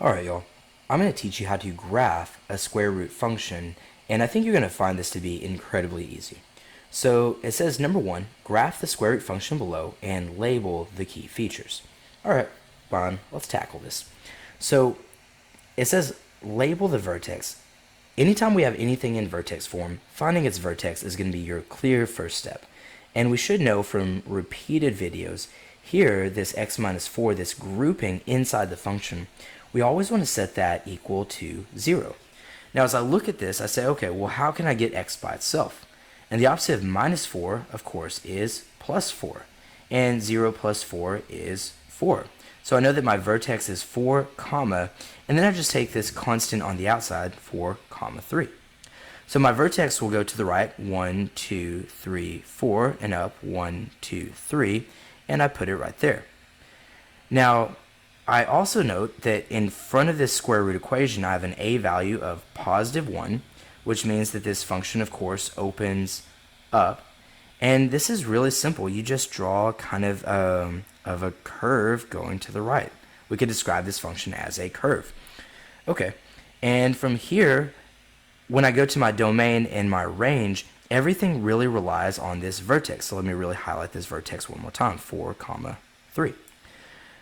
Alright, y'all. I'm going to teach you how to graph a square root function, and I think you're going to find this to be incredibly easy. So it says, number one, graph the square root function below and label the key features. Alright, fine, let's tackle this. So it says, label the vertex. Anytime we have anything in vertex form, finding its vertex is going to be your clear first step. And we should know from repeated videos, here, this x minus 4, this grouping inside the function, we always want to set that equal to 0. Now, as I look at this, I say, okay, well, how can I get x by itself? And the opposite of minus 4, of course, is plus 4. And 0 plus 4 is 4. So I know that my vertex is 4, comma, and then I just take this constant on the outside, 4, comma 3. So my vertex will go to the right, 1, 2, 3, 4, and up, 1, 2, 3, and I put it right there. Now, I also note that in front of this square root equation, I have an a value of positive 1, which means that this function, of course, opens up. And this is really simple. You just draw kind of a curve going to the right. We could describe this function as a curve. Okay, and from here, when I go to my domain and my range, everything really relies on this vertex. So let me really highlight this vertex one more time, 4, comma 3.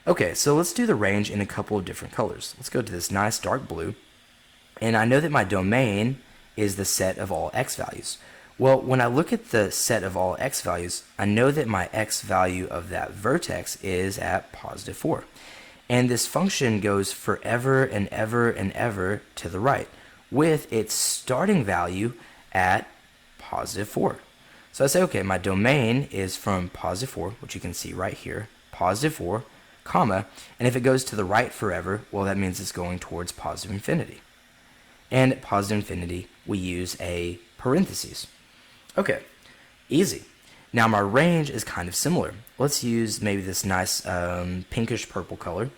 Okay, so let's do the range in a couple of different colors. Let's go to this nice dark blue. And I know that my domain is the set of all x values. Well, when I look at the set of all x values, I know that my x value of that vertex is at positive 4. And this function goes forever and ever and ever to the right, with its starting value at positive 4. So I say, okay, my domain is from positive 4, which you can see right here, positive 4, comma, and if it goes to the right forever, well, that means it's going towards positive infinity. And at positive infinity, we use a parentheses. Okay, easy. Now my range is kind of similar. Let's use maybe this nice pinkish purple color,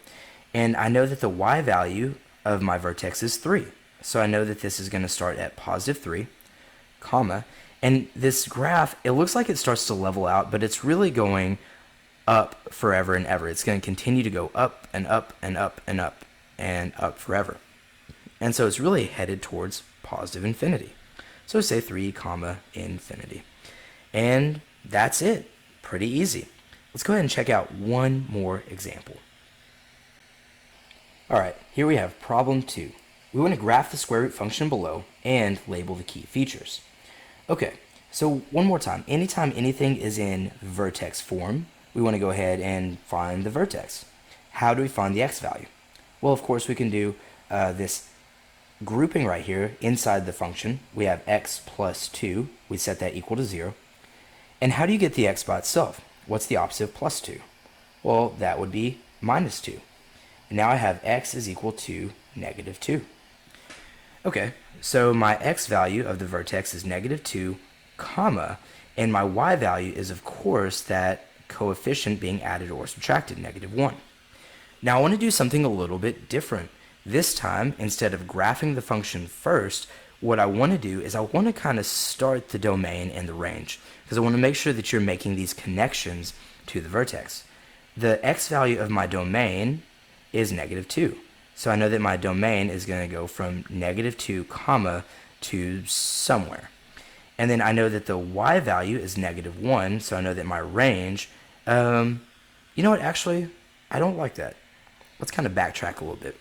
and I know that the y value of my vertex is 3. So I know that this is going to start at positive 3, comma, and this graph, it looks like it starts to level out, but it's really going up forever and ever. It's going to continue to go up and up and up and up and up forever. And so it's really headed towards positive infinity. So say 3, comma, infinity. And that's it. Pretty easy. Let's go ahead and check out one more example. All right, here we have problem 2. We want to graph the square root function below and label the key features. Okay, so one more time. Anytime anything is in vertex form, we want to go ahead and find the vertex. How do we find the x value? Well, of course, we can do this grouping right here inside the function. We have x plus 2. We set that equal to 0. And how do you get the x by itself? What's the opposite of plus 2? Well, that would be minus 2. And now I have x is equal to negative 2. Okay, so my x value of the vertex is negative 2, comma, and my y value is, of course, that coefficient being added or subtracted, negative 1. Now I want to do something a little bit different. This time, instead of graphing the function first, what I want to do is I want to kind of start the domain and the range, because I want to make sure that you're making these connections to the vertex. The x value of my domain is negative 2. So I know that my domain is going to go from negative 2, comma, to somewhere. And then I know that the y value is negative 1, so I know that my range, you know what, actually, I don't like that. Let's kind of backtrack a little bit.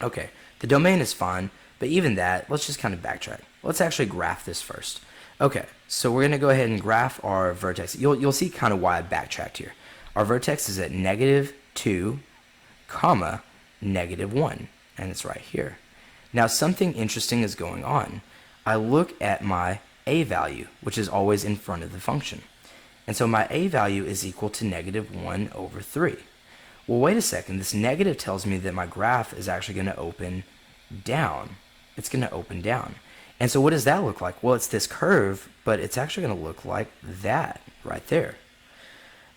Okay, the domain is fine, but even that, let's just kind of backtrack. Let's actually graph this first. Okay, so we're going to go ahead and graph our vertex. You'll see kind of why I backtracked here. Our vertex is at negative 2, comma, negative 1, and it's right here. Now something interesting is going on. I look at my a value, which is always in front of the function. And so my a value is equal to negative 1 over 3. Well, wait a second. This negative tells me that my graph is actually going to open down. It's going to open down. And so what does that look like? Well, it's this curve, but it's actually going to look like that right there.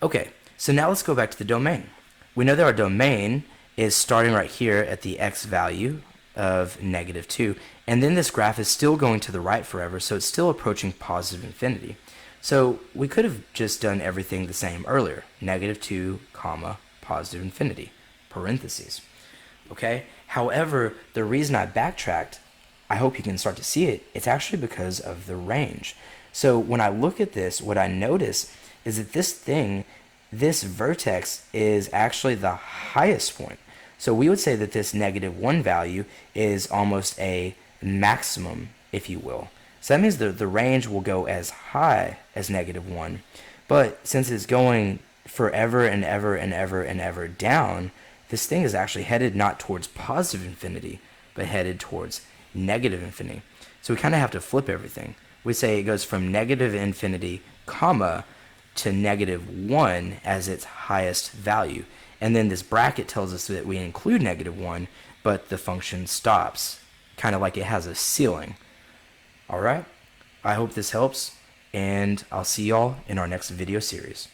Okay, so now let's go back to the domain. We know that our domain is starting right here at the x value of negative 2, and then this graph is still going to the right forever, so it's still approaching positive infinity. So we could have just done everything the same earlier, negative 2, comma, positive infinity, parentheses. Okay, However, the reason I backtracked, I hope you can start to see it, it's actually because of the range. So when I look at this, what I notice is that this vertex is actually the highest point. So we would say that this -1 value is almost a maximum, if you will. So that means the range will go as high as -1. But since it's going forever and ever and ever and ever down, this thing is actually headed not towards positive infinity, but headed towards negative infinity. So we kind of have to flip everything. We say it goes from negative infinity, comma, to -1 as its highest value. And then this bracket tells us that we include -1, but the function stops, kind of like it has a ceiling. All right? I hope this helps, and I'll see y'all in our next video series.